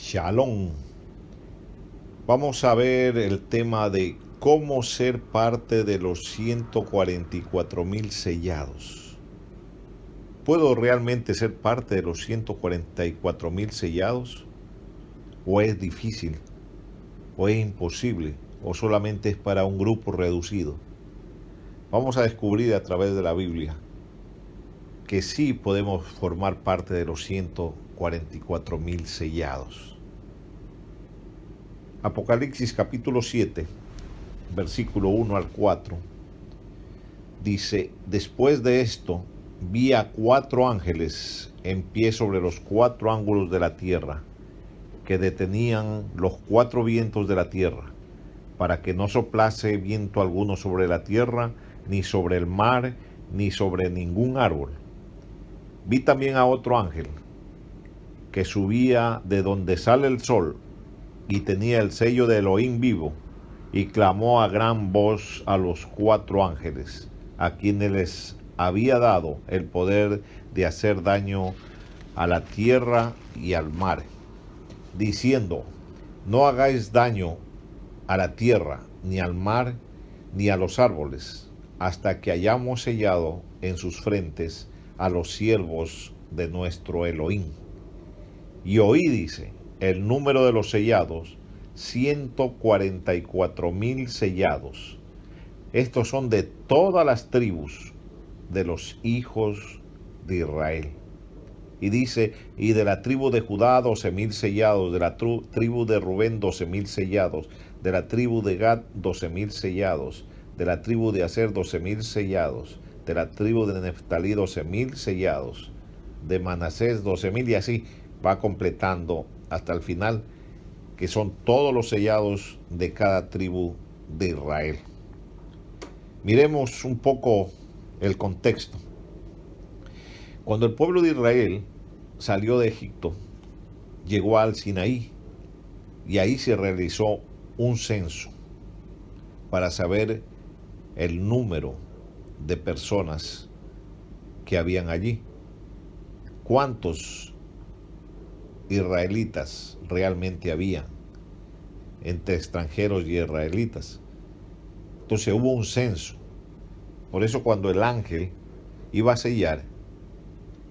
Shalom. Vamos a ver el tema de cómo ser parte de los 144,000 sellados. ¿Puedo realmente ser parte de los 144,000 sellados? ¿O es difícil? ¿O es imposible? ¿O solamente es para un grupo reducido? Vamos a descubrir a través de la Biblia que sí podemos formar parte de los 144,000 sellados. Apocalipsis capítulo 7, versículo 1 al 4, dice: después de esto vi a 4 ángeles en pie sobre los 4 ángulos de la tierra, que detenían los 4 vientos de la tierra, para que no soplase viento alguno sobre la tierra, ni sobre el mar, ni sobre ningún árbol. Vi también a otro ángel, que subía de donde sale el sol, y tenía el sello de Elohim vivo, y clamó a gran voz a los 4 ángeles, a quienes les había dado el poder de hacer daño a la tierra y al mar, diciendo: no hagáis daño a la tierra, ni al mar, ni a los árboles, hasta que hayamos sellado en sus frentes a los siervos de nuestro Elohim. Y oí, dice, el número de los sellados: 144,000 sellados. Estos son de todas las tribus de los hijos de Israel. Y dice: y de la tribu de Judá 12,000 sellados, de la tribu de Rubén 12,000 sellados, de la tribu de Gad 12,000 sellados, de la tribu de Aser 12,000 sellados, de la tribu de Neftalí 12,000 sellados, de Manasés 12,000, y así va completando hasta el final, que son todos los sellados de cada tribu de Israel. Miremos un poco el contexto. Cuando el pueblo de Israel salió de Egipto, llegó al Sinaí, y ahí se realizó un censo para saber el número de personas que habían allí. ¿Cuántos israelitas realmente había entre extranjeros y israelitas? Entonces hubo un censo. Por eso cuando el ángel iba a sellar,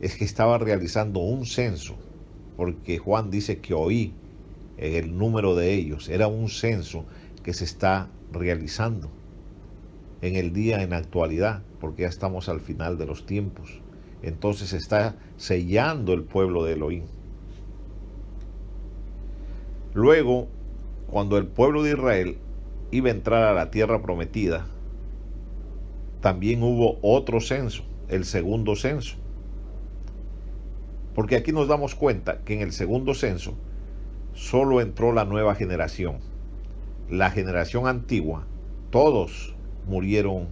es que estaba realizando un censo, porque Juan dice que oí el número de ellos. Era un censo que se está realizando en el día, en la actualidad, porque ya estamos al final de los tiempos. Entonces se está sellando el pueblo de Elohim. Luego, cuando el pueblo de Israel iba a entrar a la tierra prometida, también hubo otro censo, el segundo censo. Porque aquí nos damos cuenta que en el segundo censo solo entró la nueva generación. La generación antigua, todos murieron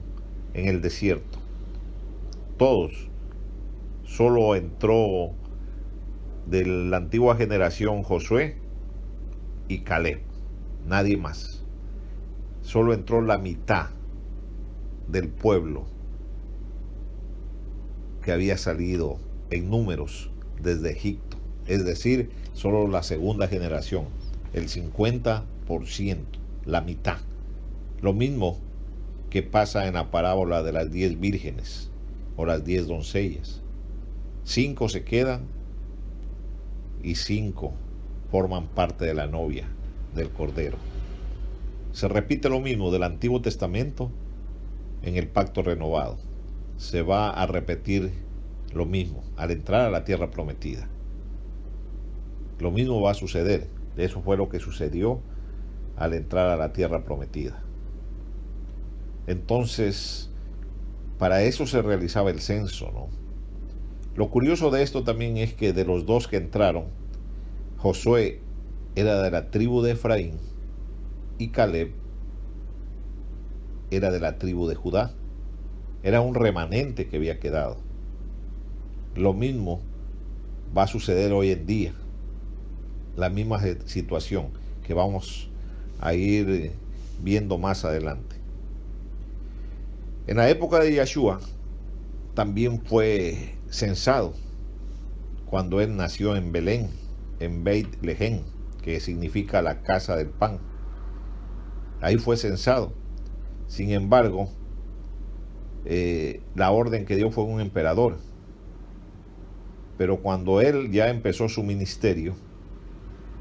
en el desierto. Todos. Solo entró de la antigua generación Josué y Caleb, nadie más. Solo entró la mitad del pueblo que había salido en números desde Egipto, es decir, solo la segunda generación, el 50%, la mitad. Lo mismo que pasa en la parábola de las 10 vírgenes o las 10 doncellas. 5 se quedan y 5 forman parte de la novia del Cordero. Se repite lo mismo del Antiguo Testamento en el Pacto Renovado. Se va a repetir lo mismo al entrar a la tierra prometida. Lo mismo va a suceder. Eso fue lo que sucedió al entrar a la tierra prometida. Entonces, para eso se realizaba el censo, ¿no? Lo curioso de esto también es que de los 2 que entraron, Josué era de la tribu de Efraín y Caleb era de la tribu de Judá. Era un remanente que había quedado. Lo mismo va a suceder hoy en día. La misma situación que vamos a ir viendo más adelante. En la época de Yeshua también fue censado cuando él nació en Belén, en Beit Lehem, que significa la casa del pan. Ahí fue censado. Sin embargo, la orden que dio fue un emperador. Pero cuando él ya empezó su ministerio,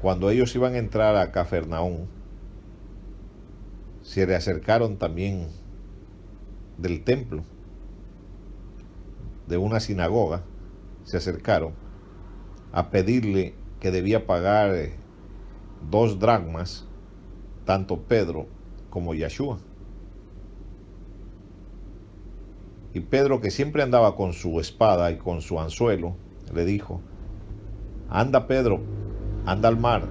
cuando ellos iban a entrar a Cafarnaúm, se le acercaron también del templo, de una sinagoga, se acercaron a pedirle que debía pagar 2 dracmas, tanto Pedro como Yeshua. Y Pedro, que siempre andaba con su espada y con su anzuelo, le dijo: anda, Pedro, anda al mar,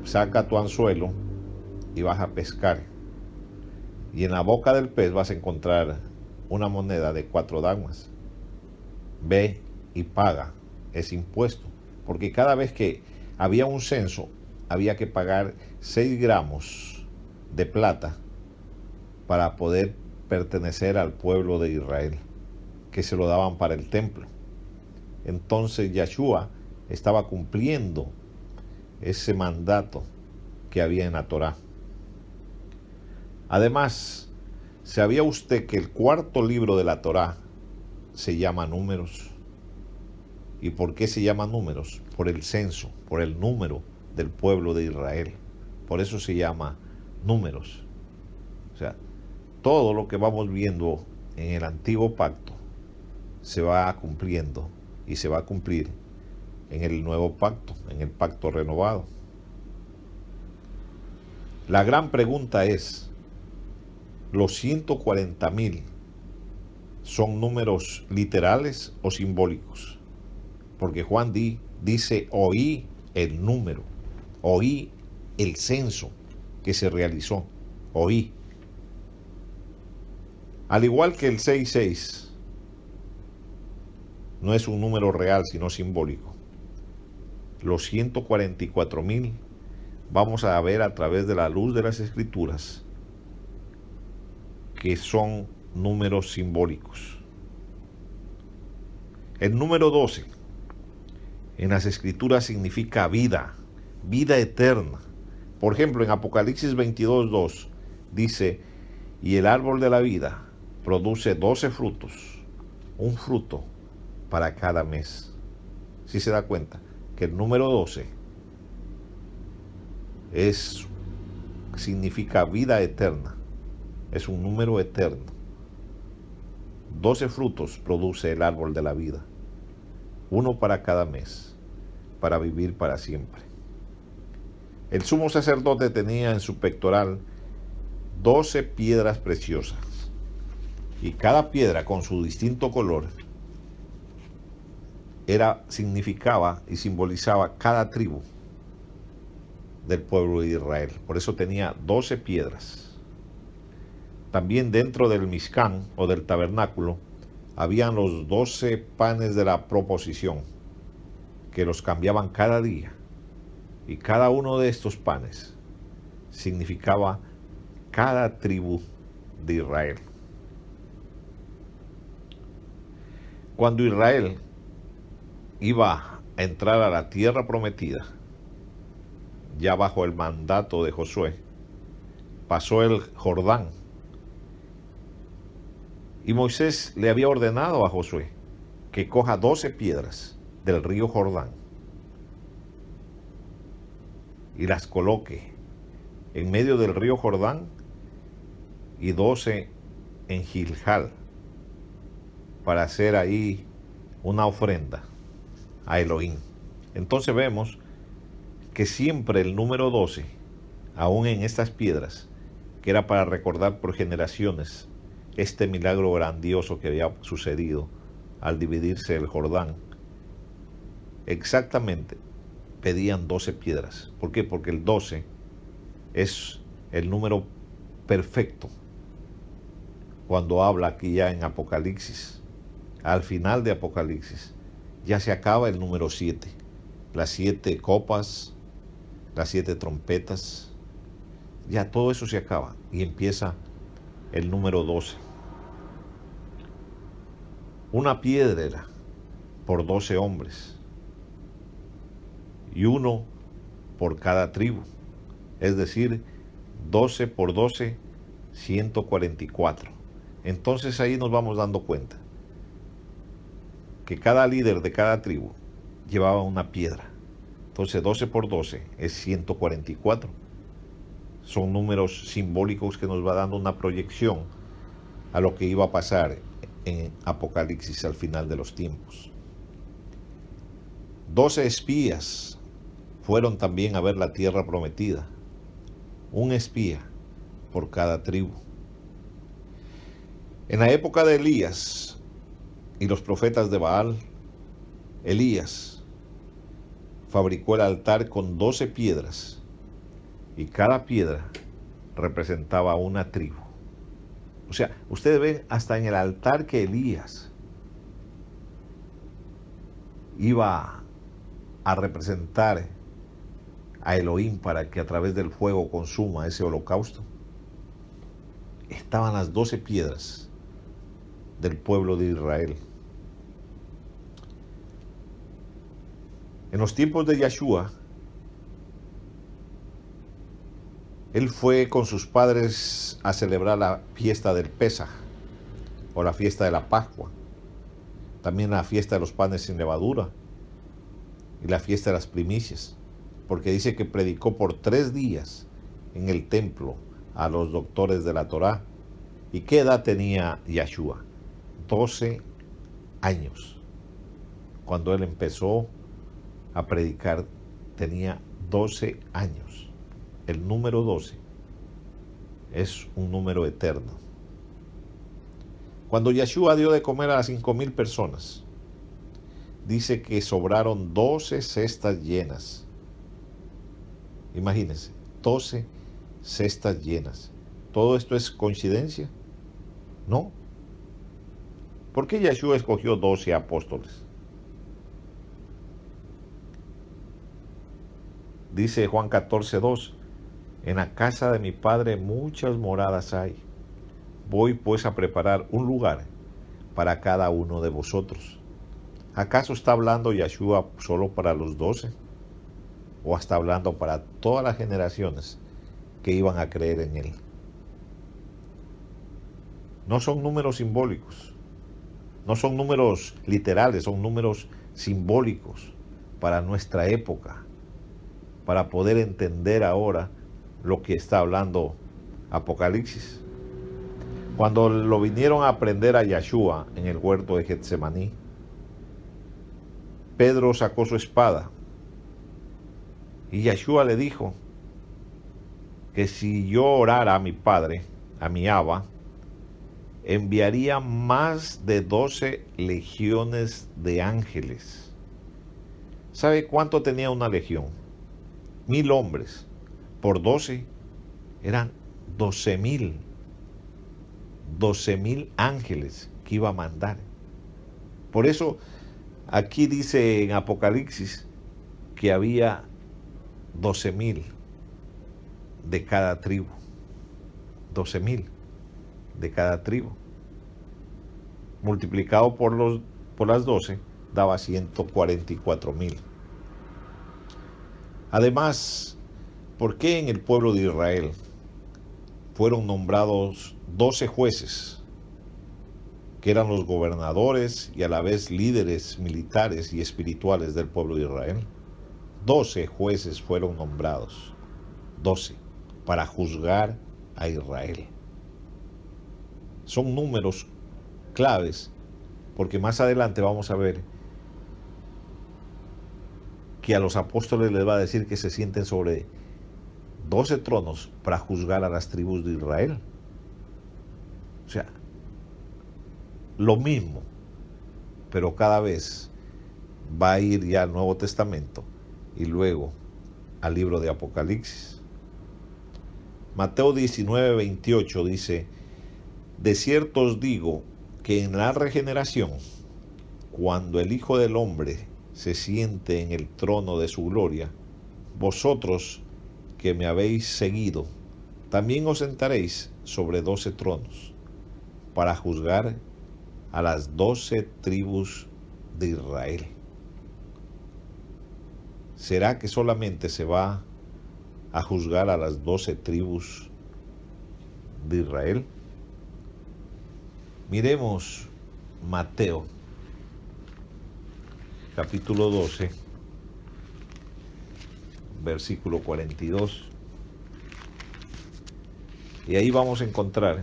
saca tu anzuelo y vas a pescar. Y en la boca del pez vas a encontrar una moneda de 4 dracmas. Ve y paga ese impuesto. Porque cada vez que había un censo, había que pagar 6 gramos de plata para poder pertenecer al pueblo de Israel, que se lo daban para el templo. Entonces Yeshua estaba cumpliendo ese mandato que había en la Torá. Además, ¿sabía usted que el 4.º libro de la Torá se llama Números? ¿Y por qué se llama Números? Por el censo, por el número del pueblo de Israel. Por eso se llama Números. O sea, todo lo que vamos viendo en el antiguo pacto se va cumpliendo y se va a cumplir en el nuevo pacto, en el pacto renovado. La gran pregunta es, ¿los 140,000 son números literales o simbólicos? Porque Juan dice: oí el número, oí el censo que se realizó, oí. Al igual que el 666 no es un número real sino simbólico, los 144,000 vamos a ver a través de la luz de las Escrituras que son números simbólicos. El número 12 en las Escrituras significa vida, vida eterna. Por ejemplo, en Apocalipsis 22:2 dice: y el árbol de la vida produce 12 frutos, un fruto para cada mes. ¿Sí se da cuenta? Que el número 12 significa vida eterna, es un número eterno. 12 frutos produce el árbol de la vida, uno para cada mes, para vivir para siempre. El sumo sacerdote tenía en su pectoral 12 piedras preciosas, y cada piedra con su distinto color significaba y simbolizaba cada tribu del pueblo de Israel. Por eso tenía 12 piedras. También dentro del Mishkan o del tabernáculo habían los 12 panes de la proposición, que los cambiaban cada día, y cada uno de estos panes significaba cada tribu de Israel. Cuando Israel iba a entrar a la tierra prometida, ya bajo el mandato de Josué, pasó el Jordán, y Moisés le había ordenado a Josué que coja 12 piedras del río Jordán y las coloque en medio del río Jordán, y 12 en Gilgal, para hacer ahí una ofrenda a Elohim. Entonces vemos que siempre el número 12, aún en estas piedras, que era para recordar por generaciones este milagro grandioso que había sucedido al dividirse el Jordán, exactamente pedían 12 piedras. ¿Por qué? Porque el 12 es el número perfecto. Cuando habla aquí ya en Apocalipsis, al final de Apocalipsis, ya se acaba el número 7. Las 7 copas, las 7 trompetas, ya todo eso se acaba y empieza el número 12. Una piedra por 12 hombres, y uno por cada tribu. Es decir, 12 por 12, 144. Entonces ahí nos vamos dando cuenta que cada líder de cada tribu llevaba una piedra. Entonces 12 por 12 es 144. Son números simbólicos que nos va dando una proyección a lo que iba a pasar en Apocalipsis al final de los tiempos. 12 espías fueron también a ver la tierra prometida. Un espía por cada tribu. En la época de Elías y los profetas de Baal, Elías fabricó el altar con 12 piedras y cada piedra representaba una tribu. O sea, ustedes ven hasta en el altar que Elías iba a representar a Elohim para que a través del fuego consuma ese holocausto, estaban las 12 piedras del pueblo de Israel. En los tiempos de Yeshua, él fue con sus padres a celebrar la fiesta del Pesaj, o la fiesta de la Pascua, también la fiesta de los panes sin levadura, y la fiesta de las primicias, porque dice que predicó por 3 días en el templo a los doctores de la Torá. ¿Y qué edad tenía Yeshua? 12 años. Cuando él empezó a predicar, tenía 12 años. El número 12 es un número eterno. Cuando Yeshua dio de comer a las 5,000 personas, dice que sobraron 12 cestas llenas. Imagínense, 12 cestas llenas. ¿Todo esto es coincidencia? No. ¿Por qué Yeshua escogió 12 apóstoles? Dice Juan 14:2, en la casa de mi Padre muchas moradas hay. Voy pues a preparar un lugar para cada uno de vosotros. ¿Acaso está hablando Yeshua solo para los 12? ¿O está hablando para todas las generaciones que iban a creer en él? No son números simbólicos, no son números literales, son números simbólicos para nuestra época, para poder entender ahora lo que está hablando Apocalipsis. Cuando lo vinieron a aprender a Yeshua en el huerto de Getsemaní, Pedro sacó su espada y Yeshua le dijo que si yo orara a mi Padre, a mi Abba, enviaría más de 12 legiones de ángeles. ¿Sabe cuánto tenía una legión? 1,000 hombres. Por 12 eran 12,000. 12,000 ángeles que iba a mandar. Por eso aquí dice en Apocalipsis que había 12,000 de cada tribu. 12,000 de cada tribu. Multiplicado por las 12 daba 144,000. Además, ¿por qué en el pueblo de Israel fueron nombrados 12 jueces, que eran los gobernadores y a la vez líderes militares y espirituales del pueblo de Israel? 12 jueces fueron nombrados, 12, para juzgar a Israel. Son números claves, porque más adelante vamos a ver que a los apóstoles les va a decir que se sienten sobre 12 tronos para juzgar a las tribus de Israel. O sea, lo mismo, pero cada vez va a ir ya al Nuevo Testamento y luego al libro de Apocalipsis. Mateo 19:28 dice: de cierto os digo que en la regeneración, cuando el Hijo del Hombre se siente en el trono de su gloria, vosotros que me habéis seguido, también os sentaréis sobre 12 tronos, para juzgar a las 12 tribus de Israel. ¿Será que solamente se va a juzgar a las 12 tribus de Israel? Miremos Mateo, capítulo 12, versículo 42. Y ahí vamos a encontrar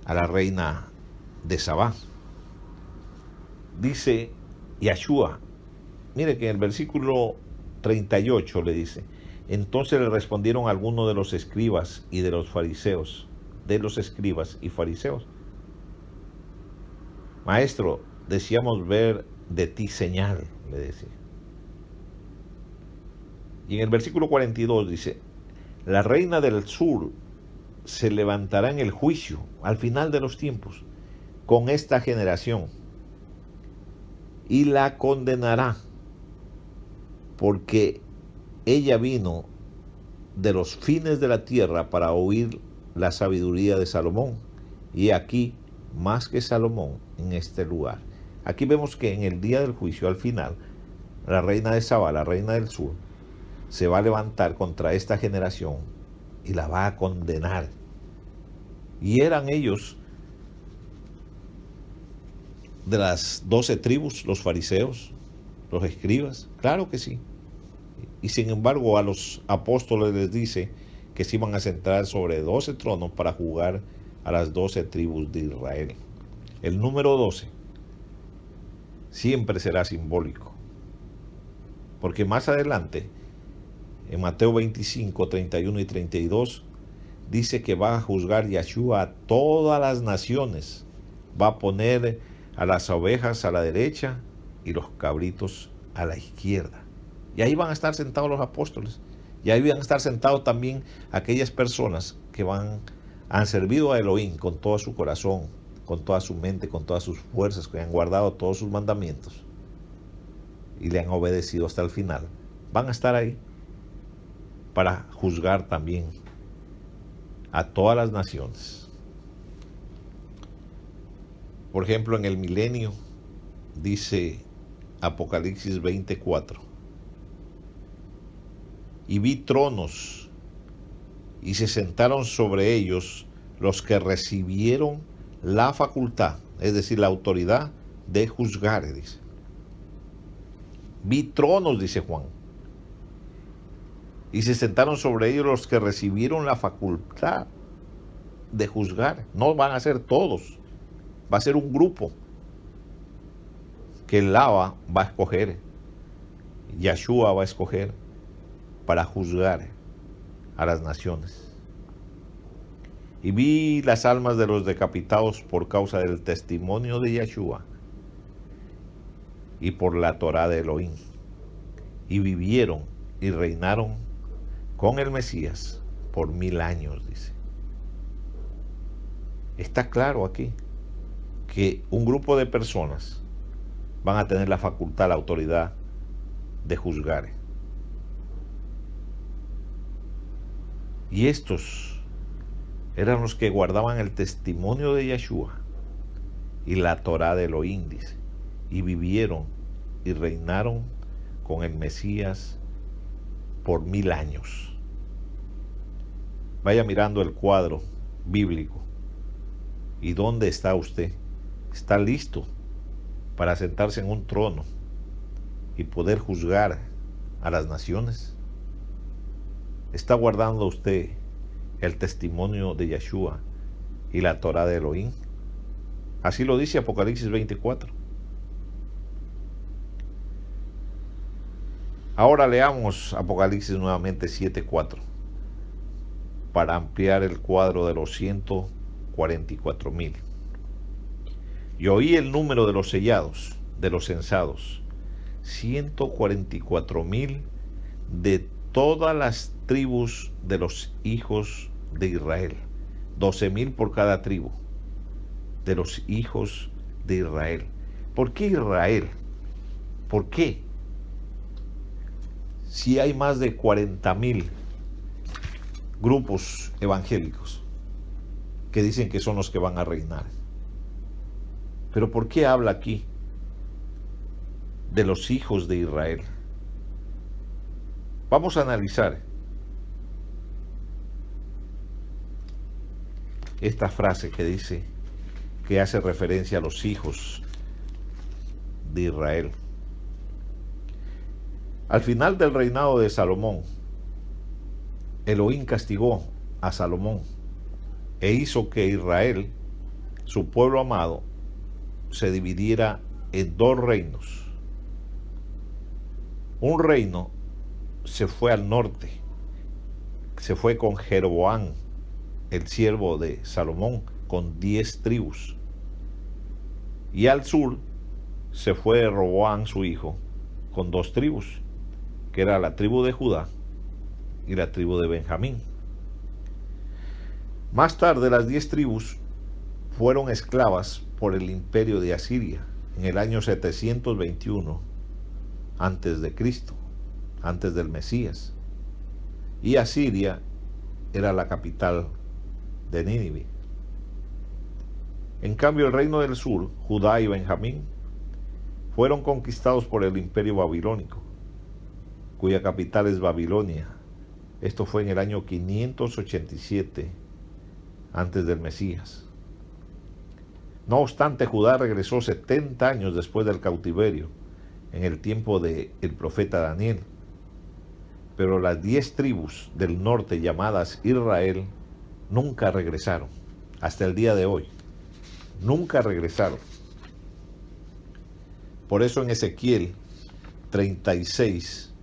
a la reina de Sabá. Dice Yahshua, mire que en el versículo 38 le dice: entonces le respondieron algunos de los escribas y de los fariseos, maestro, deseamos ver de ti señal, le decía. Y en el versículo 42 dice: la reina del sur se levantará en el juicio al final de los tiempos con esta generación y la condenará, porque ella vino de los fines de la tierra para oír la sabiduría de Salomón, y aquí más que Salomón en este lugar. Aquí vemos que en el día del juicio, al final, la reina de Sabá, la reina del sur, se va a levantar contra esta generación y la va a condenar. Y eran ellos de las 12 tribus, los fariseos, los escribas, claro que sí. Y sin embargo a los apóstoles les dice que se iban a sentar sobre 12 tronos para juzgar a las 12 tribus de Israel. El número 12 siempre será simbólico, porque más adelante, en Mateo 25, 31 y 32, dice que va a juzgar Yahshua a todas las naciones. Va a poner a las ovejas a la derecha y los cabritos a la izquierda. Y ahí van a estar sentados los apóstoles. Y ahí van a estar sentados también aquellas personas que han servido a Elohim con todo su corazón, con toda su mente, con todas sus fuerzas, que han guardado todos sus mandamientos y le han obedecido hasta el final. Van a estar ahí para juzgar también a todas las naciones. Por ejemplo, en el milenio, dice Apocalipsis 24, y vi tronos, y se sentaron sobre ellos los que recibieron la facultad, es decir, la autoridad de juzgar, dice. Vi tronos, dice Juan, y se sentaron sobre ellos los que recibieron la facultad de juzgar. No van a ser todos, va a ser un grupo que el Lava va a escoger, Yahshua va a escoger para juzgar a las naciones. Y vi las almas de los decapitados por causa del testimonio de Yahshua y por la Torá de Elohim, y vivieron y reinaron con el Mesías por 1000 años, dice. Está claro aquí que un grupo de personas van a tener la facultad, la autoridad de juzgar. Y estos eran los que guardaban el testimonio de Yahshua y la Torá de Elohim, dice, y vivieron y reinaron con el Mesías por 1000 años. Vaya mirando el cuadro bíblico. ¿Y dónde está usted? ¿Está listo para sentarse en un trono y poder juzgar a las naciones? ¿Está guardando usted el testimonio de Yahshua y la Torá de Elohim? Así lo dice Apocalipsis 24. Ahora leamos Apocalipsis nuevamente 7:4 para ampliar el cuadro de los 144,000. Y oí el número de los sellados, de los censados, 144,000 de todas las tribus de los hijos de Israel, 12,000 por cada tribu de los hijos de Israel. ¿Por qué Israel? ¿Por qué? Si hay más de 40,000 grupos evangélicos que dicen que son los que van a reinar. Pero ¿por qué habla aquí de los hijos de Israel. Vamos a analizar esta frase que dice, que hace referencia a los hijos de Israel. Al final del reinado de Salomón, Elohim castigó a Salomón e hizo que Israel, su pueblo amado, se dividiera en dos reinos. Un reino se fue al norte, se fue con Jeroboam, el siervo de Salomón, con 10 tribus. Y al sur se fue Roboam, su hijo, con 2 tribus, que era la tribu de Judá y la tribu de Benjamín. Más tarde las 10 tribus fueron esclavas por el imperio de Asiria en el año 721 antes de Cristo, antes del Mesías. Y Asiria era la capital de Nínive. En cambio, el reino del sur, Judá y Benjamín, fueron conquistados por el imperio babilónico, cuya capital es Babilonia. Esto fue en el año 587 antes del Mesías. No obstante, Judá regresó 70 años después del cautiverio, en el tiempo del profeta Daniel. Pero las 10 tribus del norte llamadas Israel nunca regresaron, hasta el día de hoy. Nunca regresaron. Por eso en Ezequiel 36,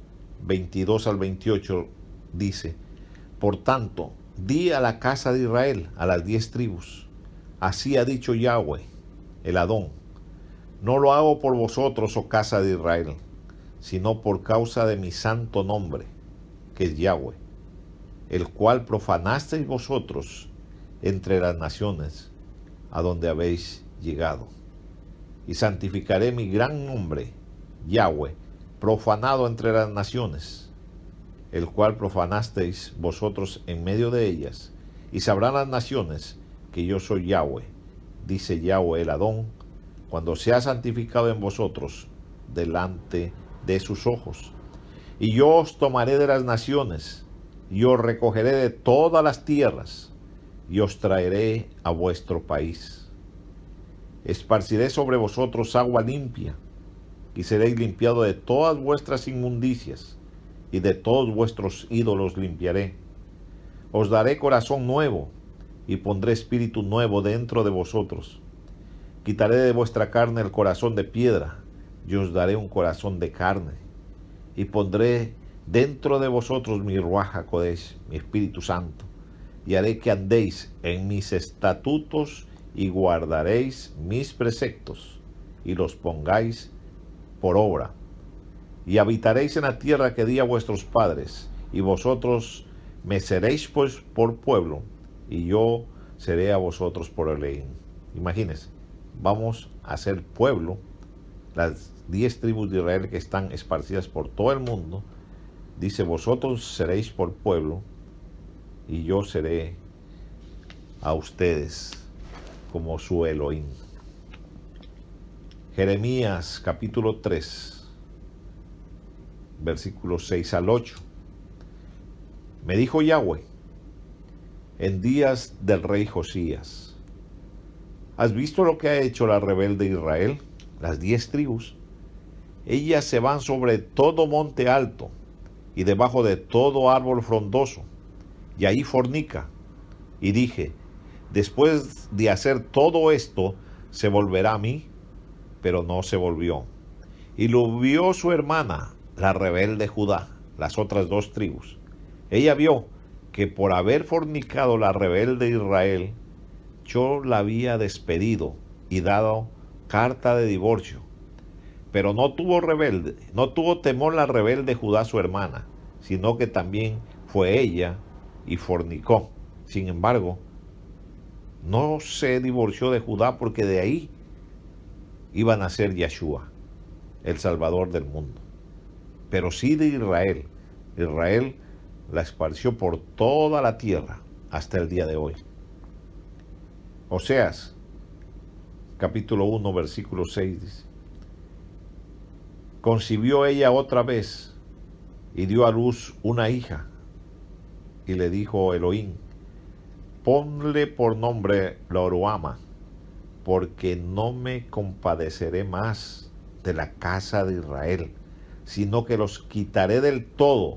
22 al 28 dice: por tanto, di a la casa de Israel, a las 10 tribus, así ha dicho Yahweh, el Adón: no lo hago por vosotros, oh casa de Israel, sino por causa de mi santo nombre, que es Yahweh, el cual profanasteis vosotros entre las naciones a donde habéis llegado. Y santificaré mi gran nombre, Yahweh, profanado entre las naciones, el cual profanasteis vosotros en medio de ellas, y sabrán las naciones que yo soy Yahweh, dice Yahweh el Adón, cuando sea santificado en vosotros delante de sus ojos. Y yo os tomaré de las naciones, y os recogeré de todas las tierras, y os traeré a vuestro país. Esparciré sobre vosotros agua limpia, y seréis limpiados de todas vuestras inmundicias, y de todos vuestros ídolos limpiaré. Os daré corazón nuevo, y pondré espíritu nuevo dentro de vosotros. Quitaré de vuestra carne el corazón de piedra, y os daré un corazón de carne. Y pondré dentro de vosotros mi Ruach HaKodesh, mi Espíritu Santo, y haré que andéis en mis estatutos, y guardaréis mis preceptos, y los pongáis por obra. Y habitaréis en la tierra que di a vuestros padres, y vosotros me seréis pues por pueblo, y yo seré a vosotros por Elohim. Imagínense, vamos a ser pueblo, las 10 tribus de Israel que están esparcidas por todo el mundo. Dice: vosotros seréis por pueblo, y yo seré a ustedes como su Elohim. Jeremías capítulo 3, versículos 6 al 8. Me dijo Yahweh en días del rey Josías: ¿has visto lo que ha hecho la rebelde Israel? Las 10 tribus. Ellas se van sobre todo monte alto y debajo de todo árbol frondoso, y ahí fornica. Y dije: después de hacer todo esto, se volverá a mí, pero no se volvió. Y lo vio su hermana, la rebelde Judá, las otras 2 tribus. Ella vio que por haber fornicado la rebelde Israel, yo la había despedido y dado carta de divorcio. Pero no tuvo temor la rebelde Judá, su hermana, sino que también fue ella y fornicó. Sin embargo, no se divorció de Judá, porque de ahí iba a nacer Yeshua, el Salvador del mundo. Pero sí de Israel. Israel la esparció por toda la tierra hasta el día de hoy. Oseas capítulo 1 versículo 6 dice: Concibió ella otra vez y dio a luz una hija. Y le dijo Elohim: ponle por nombre Loruama, porque no me compadeceré más de la casa de Israel, sino que los quitaré del todo,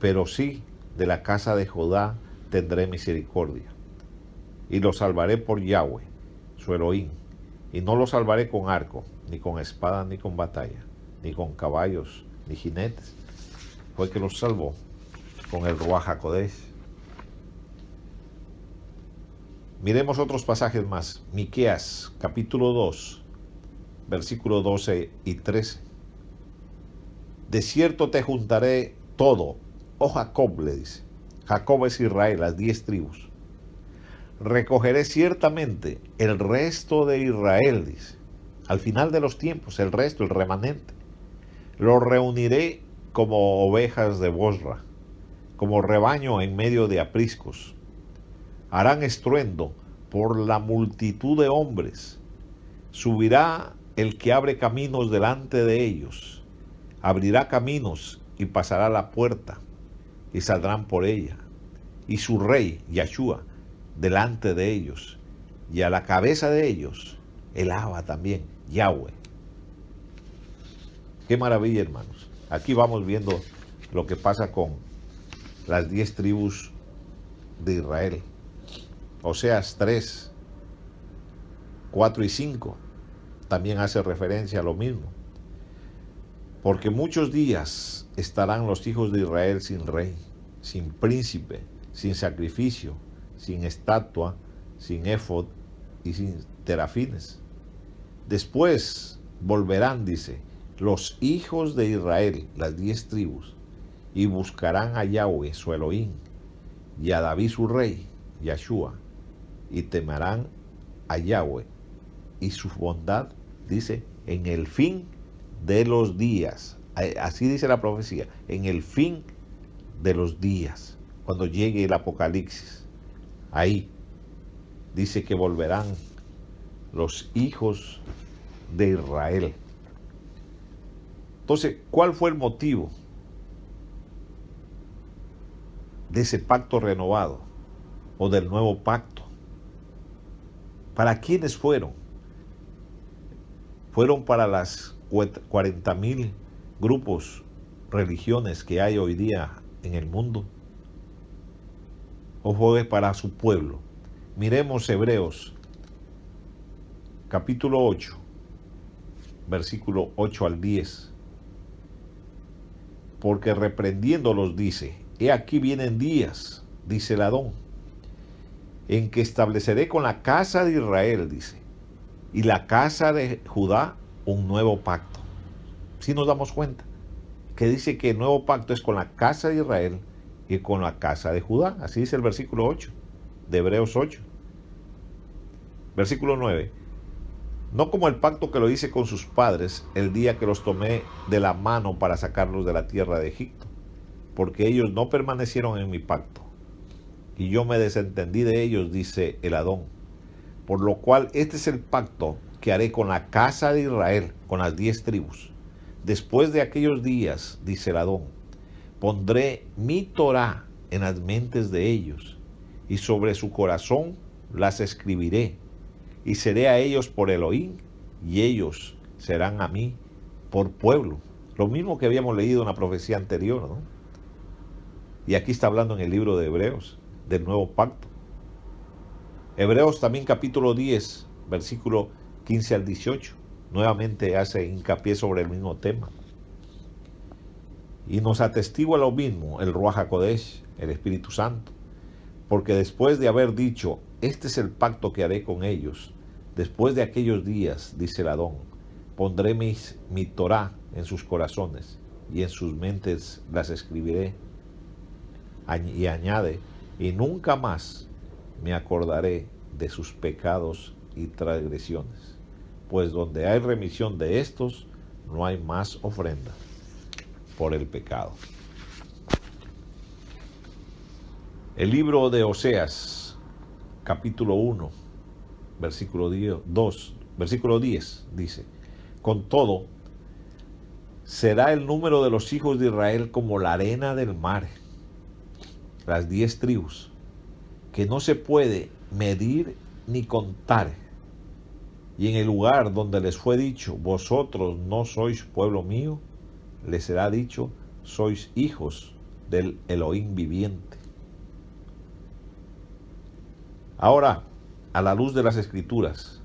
pero sí de la casa de Judá tendré misericordia, y los salvaré por Yahweh, su Elohim, y no los salvaré con arco, ni con espada, ni con batalla, ni con caballos, ni jinetes. Fue que los salvó con el Ruach HaKodesh. Miremos otros pasajes más. Miqueas, capítulo 2, versículos 12 y 13. De cierto te juntaré todo, oh Jacob, le dice. Jacob es Israel, las 10 tribus. Recogeré ciertamente el resto de Israel, dice. Al final de los tiempos, el resto, el remanente. Lo reuniré como ovejas de Bosra, como rebaño en medio de apriscos. Harán estruendo por la multitud de hombres. Subirá el que abre caminos delante de ellos. Abrirá caminos y pasará la puerta, y saldrán por ella. Y su rey, Yahshua, delante de ellos. Y a la cabeza de ellos, el Abba también, Yahweh. Qué maravilla, hermanos. Aquí vamos viendo lo que pasa con las 10 tribus de Israel. Oseas 3, 4 y 5 también hace referencia a lo mismo. Porque muchos días estarán los hijos de Israel sin rey, sin príncipe, sin sacrificio, sin estatua, sin éfod y sin terafines. Después volverán, dice, los hijos de Israel, las 10 tribus, y buscarán a Yahweh, su Elohim, y a David, su rey, Yahshua, y temerán a Yahweh y su bondad, dice, en el fin de los días. Así dice la profecía, en el fin de los días, cuando llegue el Apocalipsis. Ahí dice que volverán los hijos de Israel. Entonces, ¿cuál fue el motivo de ese pacto renovado o del nuevo pacto? ¿Para quiénes fueron? ¿Fueron para las 40,000 grupos, religiones que hay hoy día en el mundo? ¿O fue para su pueblo? Miremos Hebreos, capítulo 8, versículo 8 al 10. Porque reprendiéndolos dice: he aquí vienen días, dice el Adón, en que estableceré con la casa de Israel, dice, y la casa de Judá un nuevo pacto. Si nos damos cuenta que dice que el nuevo pacto es con la casa de Israel y con la casa de Judá. Así dice el versículo 8 de Hebreos 8. Versículo 9. No como el pacto que lo hice con sus padres el día que los tomé de la mano para sacarlos de la tierra de Egipto, porque ellos no permanecieron en mi pacto, y yo me desentendí de ellos, dice el Adón. Por lo cual este es el pacto que haré con la casa de Israel, con las 10 tribus. Después de aquellos días, dice el Adón, pondré mi Torá en las mentes de ellos, y sobre su corazón las escribiré, y seré a ellos por Elohim, y ellos serán a mí por pueblo. Lo mismo que habíamos leído en la profecía anterior, ¿no? Y aquí está hablando en el libro de Hebreos, del nuevo pacto. Hebreos también capítulo 10, versículo 15 al 18, nuevamente hace hincapié sobre el mismo tema. Y nos atestigua lo mismo el Ruach HaKodesh, el Espíritu Santo, porque después de haber dicho, este es el pacto que haré con ellos, después de aquellos días, dice el Adón, pondré mi Torá en sus corazones, y en sus mentes las escribiré. Y añade, y nunca más me acordaré de sus pecados y transgresiones, pues donde hay remisión de estos, no hay más ofrenda por el pecado. El libro de Oseas, capítulo 1, versículo 10, dice, con todo, será el número de los hijos de Israel como la arena del mar, las 10 tribus, que no se puede medir ni contar. Y en el lugar donde les fue dicho, vosotros no sois pueblo mío, les será dicho, sois hijos del Elohim viviente. Ahora, a la luz de las Escrituras,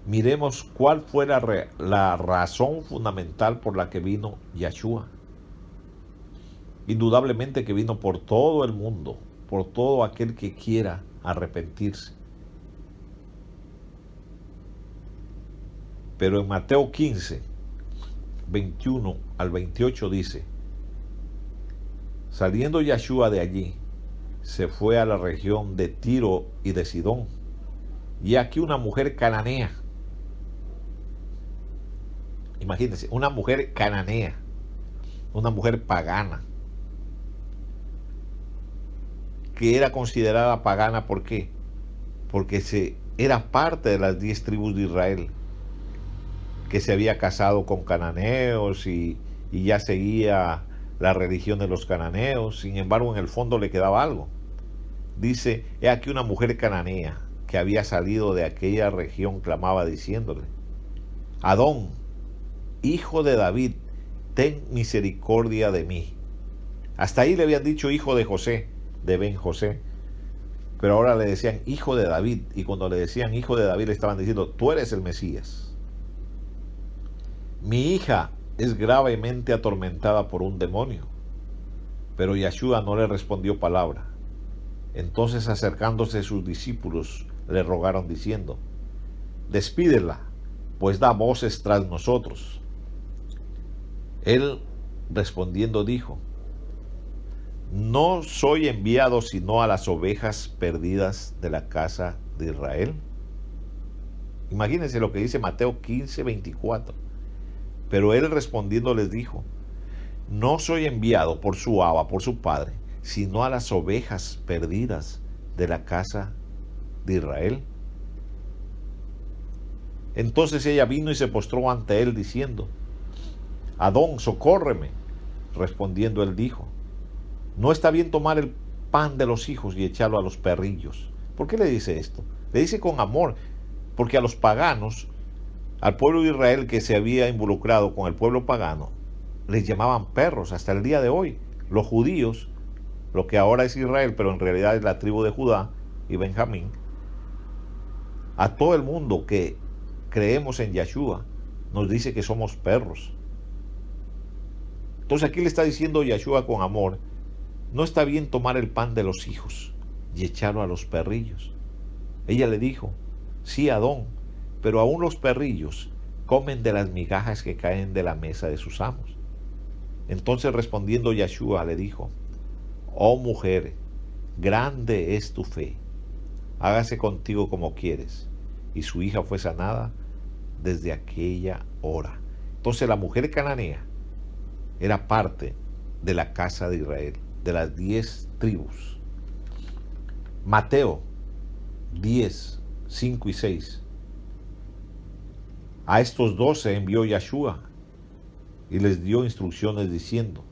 miremos cuál fue la razón fundamental por la que vino Yeshua. Indudablemente que vino por todo el mundo, por todo aquel que quiera arrepentirse. Pero en Mateo 15, 21 al 28 dice, saliendo Yeshua de allí, se fue a la región de Tiro y de Sidón, y aquí una mujer cananea. Imagínense, una mujer cananea, una mujer pagana, que era considerada pagana, ¿por qué? Porque era parte de las 10 tribus de Israel, que se había casado con cananeos y ya seguía la religión de los cananeos. Sin embargo, en el fondo le quedaba algo. Dice, he aquí una mujer cananea que había salido de aquella región, clamaba diciéndole, Adón, hijo de David, ten misericordia de mí. Hasta ahí le habían dicho hijo de José, de Ben José, pero ahora le decían hijo de David, y cuando le decían hijo de David le estaban diciendo, tú eres el Mesías. Mi hija es gravemente atormentada por un demonio. Pero Yeshua no le respondió palabra. Entonces, acercándose sus discípulos, le rogaron diciendo, despídela, pues da voces tras nosotros. Él respondiendo dijo, ¿no soy enviado sino a las ovejas perdidas de la casa de Israel? Imagínense lo que dice Mateo 15, 24. Pero él respondiendo les dijo, no soy enviado por su Abba, por su Padre, sino a las ovejas perdidas de la casa de Israel. Entonces ella vino y se postró ante él diciendo, Adón, socórreme. Respondiendo él dijo, no está bien tomar el pan de los hijos y echarlo a los perrillos. ¿Por qué le dice esto? Le dice con amor, porque a los paganos, al pueblo de Israel que se había involucrado con el pueblo pagano, les llamaban perros hasta el día de hoy. Los judíos, lo que ahora es Israel, pero en realidad es la tribu de Judá y Benjamín, a todo el mundo que creemos en Yeshua, nos dice que somos perros. Entonces aquí le está diciendo Yeshua con amor, no está bien tomar el pan de los hijos y echarlo a los perrillos. Ella le dijo, sí, Adón, pero aún los perrillos comen de las migajas que caen de la mesa de sus amos. Entonces respondiendo Yeshua le dijo, oh mujer, grande es tu fe, hágase contigo como quieres. Y su hija fue sanada desde aquella hora. Entonces la mujer cananea era parte de la casa de Israel, de las 10 tribus. Mateo 10, 5 y 6. A estos 12 envió Yeshua y les dio instrucciones diciendo,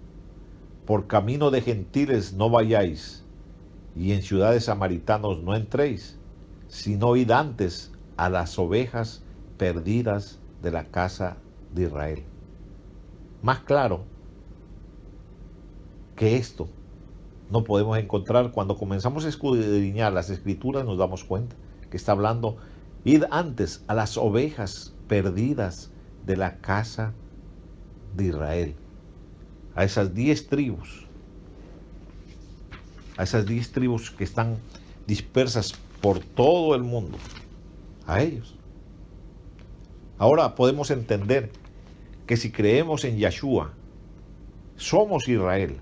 por camino de gentiles no vayáis, y en ciudades samaritanos no entréis, sino id antes a las ovejas perdidas de la casa de Israel. Más claro que esto no podemos encontrar. Cuando comenzamos a escudriñar las Escrituras nos damos cuenta que está hablando, id antes a las ovejas perdidas de la casa de Israel, a esas 10 tribus, a esas 10 tribus que están dispersas por todo el mundo, a ellos. Ahora podemos entender que si creemos en Yeshua, somos Israel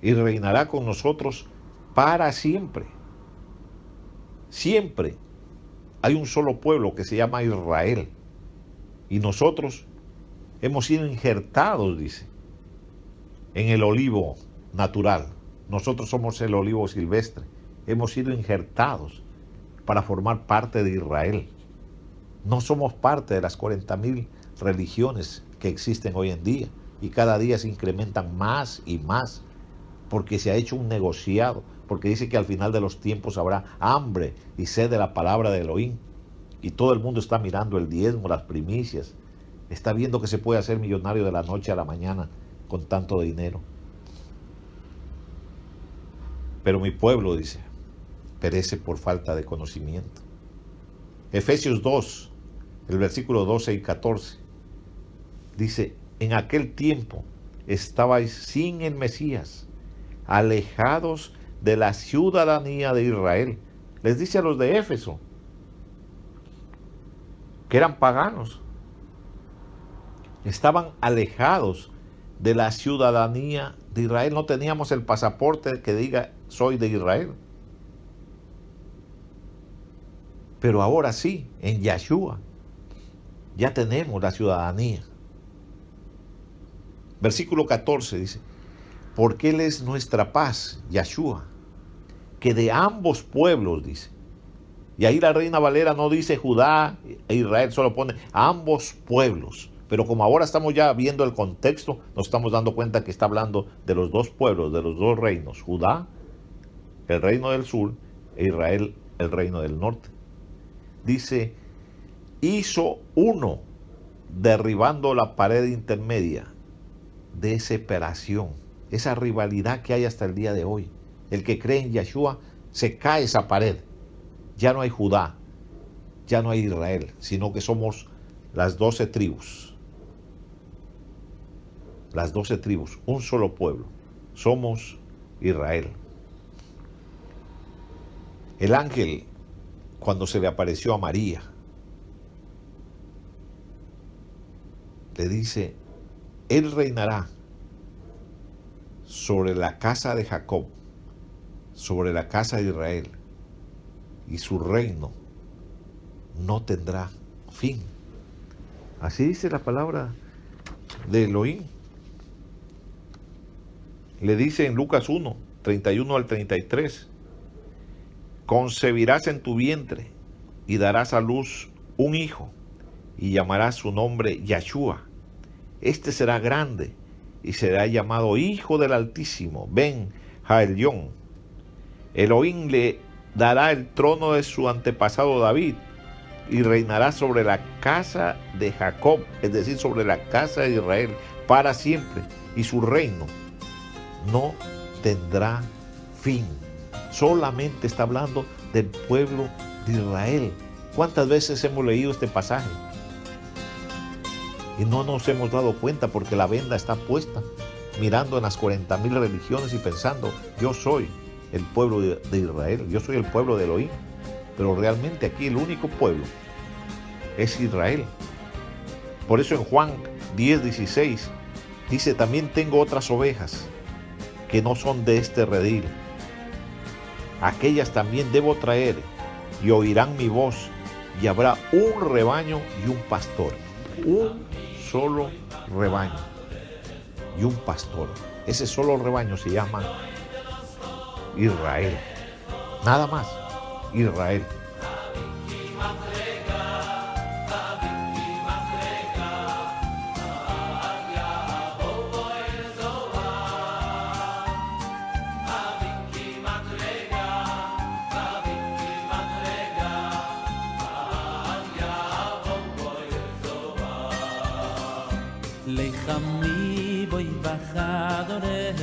y reinará con nosotros para siempre. Siempre hay un solo pueblo que se llama Israel y nosotros hemos sido injertados, dice, en el olivo natural. Nosotros somos el olivo silvestre. Hemos sido injertados para formar parte de Israel. No somos parte de las 40,000 religiones que existen hoy en día. Y cada día se incrementan más y más, porque se ha hecho un negociado, porque dice que al final de los tiempos habrá hambre y sed de la palabra de Elohim. Y todo el mundo está mirando el diezmo, las primicias. Está viendo que se puede hacer millonario de la noche a la mañana con tanto dinero. Pero mi pueblo, dice, perece por falta de conocimiento. Efesios 2, el versículo 12 y 14, dice, en aquel tiempo estabais sin el Mesías, alejados de la ciudadanía de Israel. Les dice a los de Éfeso, que eran paganos, estaban alejados de la ciudadanía de Israel. No teníamos el pasaporte que diga soy de Israel. Pero ahora sí, en Yeshua, ya tenemos la ciudadanía. Versículo 14 dice, porque Él es nuestra paz, Yeshua, que de ambos pueblos, dice. Y ahí la Reina Valera no dice Judá e Israel, solo pone ambos pueblos. Pero como ahora estamos ya viendo el contexto, nos estamos dando cuenta que está hablando de los dos pueblos, de los dos reinos. Judá, el reino del sur, e Israel, el reino del norte. Dice, hizo uno, derribando la pared intermedia de separación, esa rivalidad que hay hasta el día de hoy. El que cree en Yeshua, se cae esa pared. Ya no hay Judá, ya no hay Israel, sino que somos las 12 tribus. Las 12 tribus, un solo pueblo. Somos Israel. El ángel, cuando se le apareció a María, le dice, Él reinará sobre la casa de Jacob, sobre la casa de Israel, y su reino no tendrá fin. Así dice la palabra de Elohim. Le dice en Lucas 1, 31 al 33, concebirás en tu vientre y darás a luz un hijo y llamarás su nombre Yeshua. Este será grande y será llamado Hijo del Altísimo, Ben Haelión. Elohim le dará el trono de su antepasado David y reinará sobre la casa de Jacob, es decir, sobre la casa de Israel, para siempre, y su reino no tendrá fin. Solamente está hablando del pueblo de Israel. ¿Cuántas veces hemos leído este pasaje? Y no nos hemos dado cuenta porque la venda está puesta, mirando en las 40,000 religiones y pensando, yo soy el pueblo de Israel, yo soy el pueblo de Elohim. Pero realmente aquí el único pueblo es Israel. Por eso en Juan 10:16 dice, también tengo otras ovejas que no son de este redil. Aquellas también debo traer y oirán mi voz, y habrá un rebaño y un pastor. Un solo rebaño y un pastor. Ese solo rebaño se llama Israel. Nada más, Israel. לחמי בוי בחדורך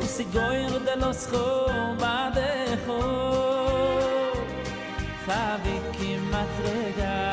וסיגויר דלוס חומדך חבי כמעט רגע